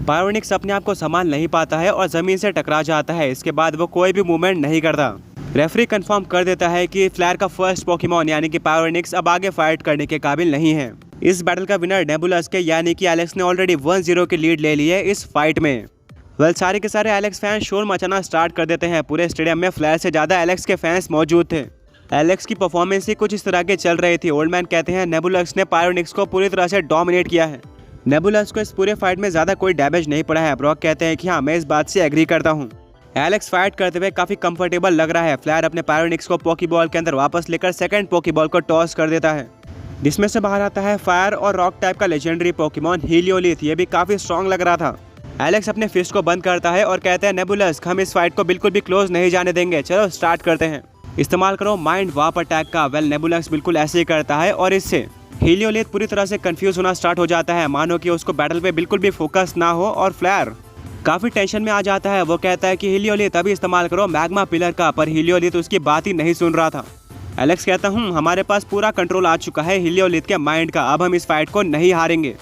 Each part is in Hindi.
पायोनिक्स अपने आप को संभाल नहीं पाता है और जमीन से टकरा जाता है। इसके बाद वो कोई भी मूवमेंट नहीं करता। रेफरी कंफर्म कर देता है कि फ्लेयर का फर्स्ट पोकेमॉन यानी कि पायोनिक्स अब आगे फाइट करने के काबिल नहीं है। इस बैटल का विनर नेबुलस के यानी कि एलेक्स ने ऑलरेडी 1-0 की लीड ले ली है इस फाइट में। सारे के सारे एलेक्स फैंस शोर मचाना स्टार्ट कर देते हैं। पूरे स्टेडियम में फ्लेयर से ज़्यादा एलेक्स के फैंस मौजूद थे। एलेक्स की परफॉर्मेंस ही कुछ इस तरह के चल रही थी। ओल्ड मैन कहते हैं नेबुलस ने पायोनिक्स को पूरी तरह से डोमिनेट किया है। नेबुलस को इस पूरे फाइट में ज़्यादा कोई डैमेज नहीं पड़ा है। ब्रॉक कहते हैं कि हाँ, मैं इस बात से एग्री करता हूँ। एलेक्स फाइट करते हुए काफ़ी कंफर्टेबल लग रहा है। फ्लेयर अपने पायोनिक्स को पोकीबॉल के अंदर वापस लेकर सेकंड पोकीबॉल को टॉस कर देता है, जिसमें से बाहर आता है फायर और रॉक टाइप का लेजेंडरी पोकेमॉन हीलियोलिथ। ये भी काफ़ी स्ट्रॉन्ग लग रहा था। एलेक्स अपने फिस्ट को बंद करता है और कहते हैं नेबुलस, हम इस फाइट को बिल्कुल भी क्लोज नहीं जाने देंगे, चलो स्टार्ट करते हैं। इस्तेमाल करो माइंड वाप अटैक का। नेबुलस बिल्कुल ऐसे ही करता है और इससे हीलियोलिथ पूरी तरह से कंफ्यूज होना स्टार्ट हो जाता है, मानो कि उसको बैटल पे बिल्कुल भी फोकस ना हो। और फ्लेयर काफ़ी टेंशन में आ जाता है। वो कहता है कि हीलियोलिथ अभी इस्तेमाल करो मैग्मा पिलर का, पर हीलियोलिथ उसकी बात ही नहीं सुन रहा था। एलेक्स कहता हूँ हमारे पास पूरा कंट्रोल आ चुका है हीलियोलिथ के माइंड का, अब हम इस फाइट को नहीं हारेंगे।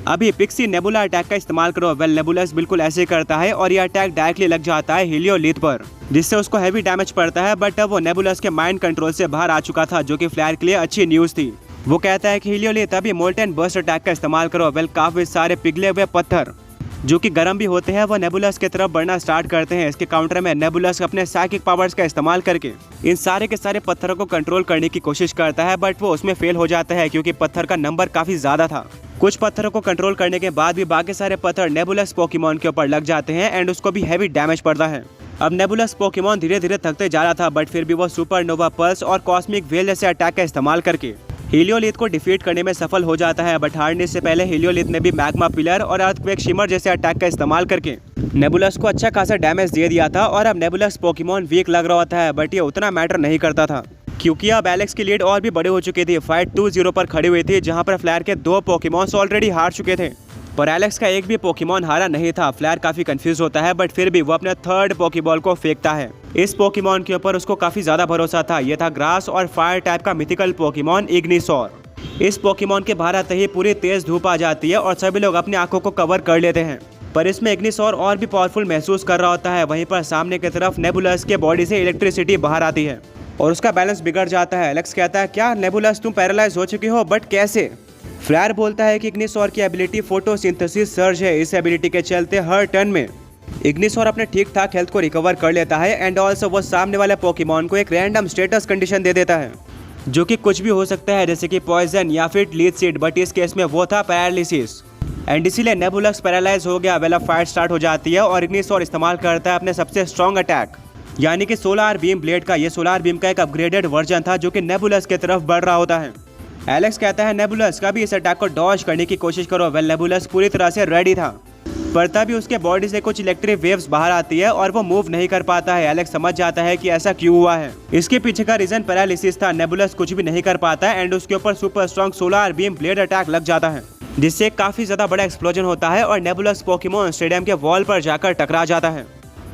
अभी पिक्सी नेबुला अटैक का इस्तेमाल करो। नेबुलस बिल्कुल ऐसे करता है और ये अटैक डायरेक्टली लग जाता है हीलियोलिथ पर, जिससे उसको हैवी डैमेज पड़ता है। बट अब वो नेबुलस के माइंड कंट्रोल से बाहर आ चुका था, जो कि फ्लेयर के लिए अच्छी न्यूज़ थी। वो कहता है कि हीलियोलिथ अभी मोल्टन बर्स्ट अटैक का इस्तेमाल करो। काफ़ी सारे पिघले हुए पत्थर जो कि गर्म भी होते हैं वो नेबुलस की तरफ बढ़ना स्टार्ट करते हैं। इसके काउंटर में नेबुलस अपने साइकिक पावर्स का इस्तेमाल करके इन सारे के सारे पत्थरों को कंट्रोल करने की कोशिश करता है, बट वो उसमें फेल हो जाता है क्योंकि पत्थर का नंबर काफ़ी ज़्यादा था। कुछ पत्थरों को कंट्रोल करने के बाद भी बाकी सारे पत्थर नेबुलस पोकेमॉन के ऊपर लग जाते हैं एंड उसको भी हैवी डैमेज पड़ता है। अब नेबुलस पोकेमॉन धीरे धीरे थकते जा रहा था, बट फिर भी वो सुपरनोवा पल्स और कॉस्मिक वेल जैसे अटैक का इस्तेमाल करके हीलियोलिथ को डिफीट करने में सफल हो जाता है। बट हारने से पहले हीलियोलिथ ने भी मैग्मा पिलर और अर्थक्वेक शिमर जैसे अटैक का इस्तेमाल करके नेबुलस को अच्छा खासा डैमेज दे दिया था। और अब नेबुलस पोकेमॉन वीक लग रहा होता है, बट ये उतना मैटर नहीं करता था क्योंकि अब एलेक्स की लीड और भी बड़ी हो चुकी थी। फाइट 2-0 पर खड़ी हुई थी, जहां पर फ्लेयर के 2 पोकेमॉन्स ऑलरेडी हार चुके थे, पर एलेक्स का एक भी पोकेमॉन हारा नहीं था। फ्लेयर काफी कंफ्यूज होता है, बट फिर भी वो अपने थर्ड पोकेबॉल को फेंकता है। इस पोकेमॉन के ऊपर उसको काफी ज्यादा भरोसा था। यह था ग्रास और फायर टाइप का मिथिकल पोकेमॉन इग्निसोर। इस पोकेमॉन के बाहर आते ही पूरी तेज धूप आ जाती है और सभी लोग अपनी आंखों को कवर कर लेते हैं, पर इसमें इग्निसोर और भी पावरफुल महसूस कर रहा होता है। वहीं पर सामने की तरफ नेबुलस के बॉडी से इलेक्ट्रिसिटी बाहर आती है और उसका बैलेंस बिगड़ जाता है। एलेक्स कहता है क्या नेबुलस तुम पैरालाइज हो चुकी हो, बट कैसे? फ्लेयर बोलता है कि इग्निसोर की एबिलिटी फोटोसिंथेसिस सर्ज है। इस एबिलिटी के चलते हर टर्न में इग्निसोर अपने ठीक ठाक हेल्थ को रिकवर कर लेता है एंड ऑल्सो वो सामने वाले पोकेमॉन को एक रैंडम स्टेटस कंडीशन दे देता है, जो कि कुछ भी हो सकता है, जैसे कि पॉइजन या फिर लीच सीड, बट इस केस में वो था पैरालिसिस। एंड इसीलिए नेबुलस पैरालाइज हो गया। वेल अब फाइट स्टार्ट हो जाती है और इग्निसोर इस्तेमाल करता है अपने सबसे स्ट्रॉन्ग अटैक यानी कि सोलार बीम ब्लेड का। ये सोलार बीम का एक अपग्रेडेड वर्जन था जो कि नेबुलस की तरफ बढ़ रहा होता है। एलेक्स कहता है नेबुलस कभी इस अटैक को डॉज करने की कोशिश करो। नेबुलस पूरी तरह से रेडी था, पर तभी उसके बॉडी से कुछ इलेक्ट्रिक वेव्स बाहर आती है और वो मूव नहीं कर पाता है। एलेक्स समझ जाता है कि ऐसा क्यों हुआ है। इसके पीछे का रीजन पैरालिसिस था। नेबुलस कुछ भी नहीं कर पाता एंड उसके ऊपर super strong solar beam blade attack लग जाता है, जिससे काफी ज्यादा बड़ा एक्सप्लोजन होता है और नेबुलस पोकेमॉन स्टेडियम के वॉल पर जाकर टकरा जाता है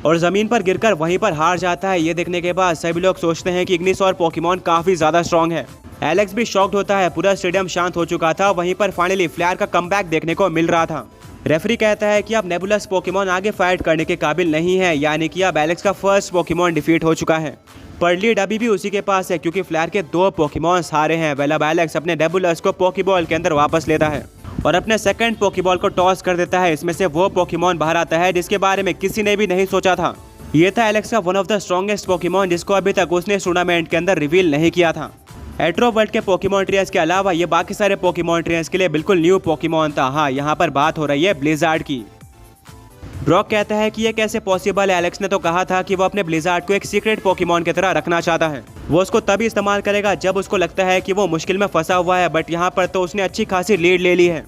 और जमीन पर गिरकर वहीं पर हार जाता है। ये देखने के बाद सभी लोग सोचते हैं कि इग्निसोर पोकेमॉन काफी ज्यादा स्ट्रॉन्ग है। एलेक्स भी शॉक्ड होता है। पूरा स्टेडियम शांत हो चुका था। वहीं पर फाइनली फ्लेयर का कमबैक देखने को मिल रहा था। रेफरी कहता है कि अब नेबुलस पोकेमॉन आगे फाइट करने के काबिल नहीं है, यानी कि अब एलेक्स का फर्स्ट पोकेमॉन डिफीट हो चुका है, पर लीड अभी भी उसी के पास है क्योंकि फ्लेयर के 2 पोकेमॉन्स हारे हैं। अब एलेक्स अपने नेबुलस को पोकेबॉल के अंदर वापस लेता है और अपने सेकंड पोकेबॉल को टॉस कर देता है। इसमें से वो पोकेमॉन बाहर आता है जिसके बारे में किसी ने भी नहीं सोचा था। ये था एलेक्स का one of the strongest Pokemon, जिसको अभी तक उसने टूर्नामेंट के अंदर रिवील नहीं किया था। एट्रो वर्ल्ड के पोकेमॉन ट्रियर्स के अलावा ये बाकी सारे पोकेमॉन ट्रियर्स के लिए बिल्कुल न्यू पोकेमॉन था। हाँ, यहाँ पर बात हो रही है ब्लिज़ार्ड की। ब्रॉक कहता है कि ये कैसे पॉसिबल है। एलेक्स ने तो कहा था कि वो अपने ब्लिज़ार्ड को एक सीक्रेट पोकेमॉन की तरह रखना चाहता है। वो उसको तभी इस्तेमाल करेगा जब उसको लगता है कि वो मुश्किल में फंसा हुआ है, बट यहाँ पर तो उसने अच्छी खासी लीड ले ली है।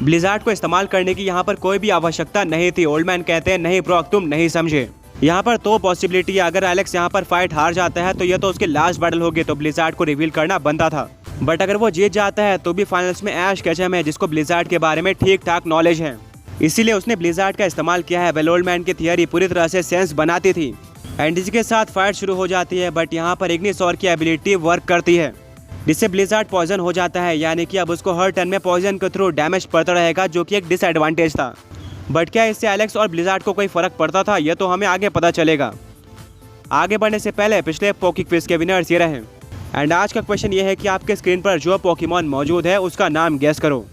ब्लिज़ार्ड को इस्तेमाल करने की यहाँ पर कोई भी आवश्यकता नहीं थी। ओल्ड मैन कहते हैं नहीं ब्रॉक, तुम नहीं समझे। यहाँ पर तो पॉसिबिलिटी है, अगर एलेक्स यहाँ पर फाइट हार जाता है तो ये तो उसकी लास्ट बैटल होगी, तो ब्लिज़ार्ड को रिवील करना बनता था। बट अगर वो जीत जाता है तो भी फाइनल्स में ऐश केचम है, जिसको ब्लिज़ार्ड के बारे में ठीक ठाक नॉलेज है, इसीलिए उसने ब्लिज़ार्ड का इस्तेमाल किया है। ओल्ड मैन की थियरी पूरी तरह से सेंस बनाती थी एंड इसके साथ फाइट शुरू हो जाती है। बट यहाँ पर इग्निसोर की एबिलिटी वर्क करती है, जिससे ब्लिज़ार्ड पॉइजन हो जाता है, यानी कि अब उसको हर टर्न में पॉइजन के थ्रू डैमेज पड़ता रहेगा, जो कि एक डिसएडवांटेज था। बट क्या इससे एलेक्स और ब्लिज़ार्ड को कोई फर्क पड़ता था, यह तो हमें आगे पता चलेगा। आगे बढ़ने से पहले पिछले पोकी क्विज के विनर्स ये रहे। एंड आज का क्वेश्चन ये है कि आपके स्क्रीन पर जो पोकेमॉन मौजूद है उसका नाम गेस करो।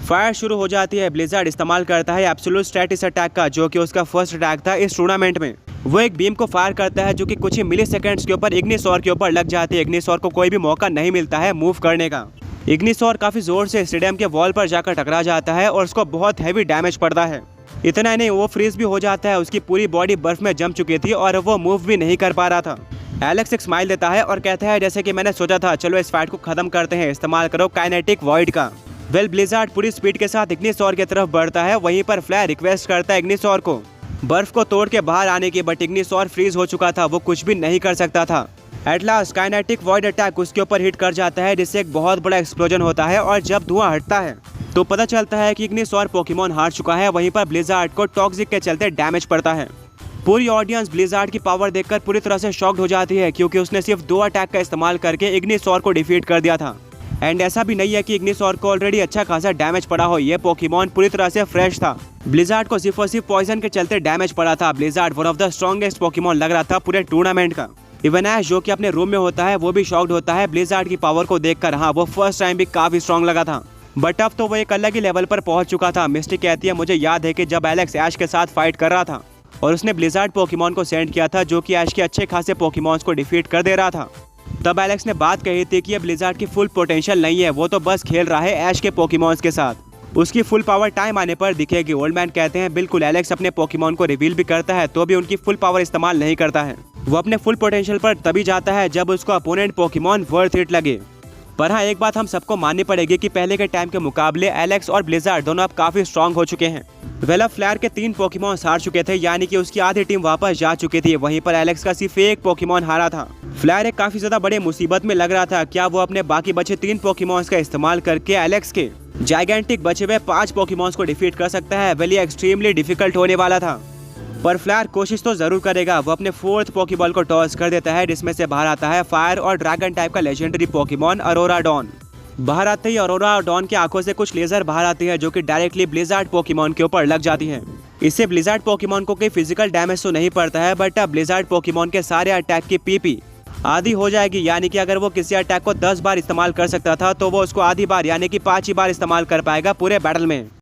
फायर शुरू हो जाती है। ब्लिज़ार्ड इस्तेमाल करता है एब्सोल्यूट स्टैटिस अटैक का, जो कि उसका फर्स्ट अटैक था इस टूर्नामेंट में। वो एक बीम को फायर करता है जो कि कुछ ही मिली सेकेंड्स के ऊपर इग्निसोर के ऊपर लग जाती है। इग्निसोर को कोई भी मौका नहीं मिलता है मूव करने का। इग्निसोर काफी जोर से स्टेडियम के वॉल पर जाकर टकरा जाता है और उसको बहुत हैवी डैमेज पड़ता है। इतना नहीं, वो फ्रीज भी हो जाता है। उसकी पूरी बॉडी बर्फ में जम चुकी थी और वो मूव भी नहीं कर पा रहा था। एलेक्स एक स्माइल देता है और कहता है जैसे कि मैंने सोचा था, चलो इस फाइट को खत्म करते हैं, इस्तेमाल करो काइनेटिक वॉइड का। वेल, ब्लिज़ार्ड पूरी स्पीड के साथ इग्निसोर की तरफ बढ़ता है। वहीं पर फ्लेयर रिक्वेस्ट करता है इग्निसोर को बर्फ को तोड़ के बाहर आने की, बट इग्निसोर फ्रीज हो चुका था, वो कुछ भी नहीं कर सकता था। At last kinetic void attack उसके ऊपर हिट कर जाता है, जिससे एक बहुत बड़ा एक्सप्लोजन होता है और जब धुआं हटता है तो पता चलता है कि इग्निसोर पोकेमॉन हार चुका है। वहीं पर ब्लिज़ार्ड को टॉक्सिक के चलते डैमेज पड़ता है। पूरी ऑडियंस ब्लिज़ार्ड की पावर देखकर पूरी तरह से शॉक्ड हो जाती है, क्योंकि उसने सिर्फ 2 अटैक का इस्तेमाल करके इग्निसोर को डिफीट कर दिया था। एंड ऐसा भी नहीं है कि इग्निसोर को ऑलरेडी अच्छा खासा डैमेज पड़ा हो, ये पोकेमॉन पूरी तरह से फ्रेश था। ब्लिज़ार्ड को सिर्फ और सिर्फ पॉइजन के चलते डैमेज पड़ा था। Blizzard one of the strongest Pokemon लग रहा था पूरे टूर्नामेंट का। इवन ऐश जो कि अपने रूम में होता है वो भी शॉक्ड होता है ब्लिज़ार्ड की पावर को देखकर। हाँ, वो फर्स्ट टाइम भी काफी स्ट्रॉन्ग लगा था, बट अब तो वो एक अलग ही लेवल पर पहुंच चुका था। मिस्टी कहती है मुझे याद है कि जब एलेक्स ऐश के साथ फाइट कर रहा था और उसने ब्लिज़ार्ड पोकेमॉन को सेंड किया था जो कि ऐश के अच्छे खासे पोकेमॉन्स को डिफीट कर दे रहा था, तब एलेक्स ने बात कही थी कि ये ब्लिज़ार्ड की फुल पोटेंशियल नहीं है, वो तो बस खेल रहा है ऐश के पोकेमॉन्स के साथ। उसकी फुल पावर टाइम आने पर दिखेगी। ओल्ड मैन कहते हैं बिल्कुल, एलेक्स अपने पोकेमॉन को रिवील भी करता है तो भी उनकी फुल पावर इस्तेमाल नहीं करता है। वो अपने फुल पोटेंशियल पर तभी जाता है जब उसको अपोनेंट पोकेमॉन वर्थ इट लगे। पर हाँ, एक बात हम सबको माननी पड़ेगी कि पहले के टाइम के मुकाबले एलेक्स और ब्लिज़ार्ड दोनों अब काफी स्ट्रॉन्ग हो चुके हैं। वेल, अब फ्लेयर के 3 पोकेमॉन हार चुके थे, यानी कि उसकी आधी टीम वापस जा चुकी थी। वहीं पर एलेक्स का सिर्फ एक पोकेमॉन हारा था। फ्लेयर एक काफी ज्यादा बड़े मुसीबत में लग रहा था। क्या वो अपने बाकी बचे 3 पोकेमॉन्स का इस्तेमाल करके एलेक्स के जाइगेंटिक बचे हुए 5 पोकेमॉन्स को डिफीट कर सकता है? वेल, ये एक्सट्रीमली डिफिकल्ट होने वाला था, पर फ्लेयर कोशिश तो जरूर करेगा। वो अपने 4th पोकेबॉल को टॉस कर देता है, जिसमें से बाहर आता है फायर और ड्रैगन टाइप का लेजेंडरी पोकेमॉन अरोरा डॉन। बाहर आते ही अरोरा डॉन की आंखों से कुछ लेजर बाहर आती है जो कि डायरेक्टली ब्लिज़ार्ड पोकेमॉन के ऊपर लग जाती है। इससे ब्लिज़ार्ड पोकेमॉन को कोई फिजिकल डैमेज तो नहीं पड़ता है, बट अब ब्लिज़ार्ड पोकेमॉन के सारे अटैक की पीपी आधी हो जाएगी। यानी कि अगर वो किसी अटैक को 10 बार इस्तेमाल कर सकता था तो वो उसको आधी बार यानी कि 5 ही बार इस्तेमाल कर पाएगा पूरे बैटल में।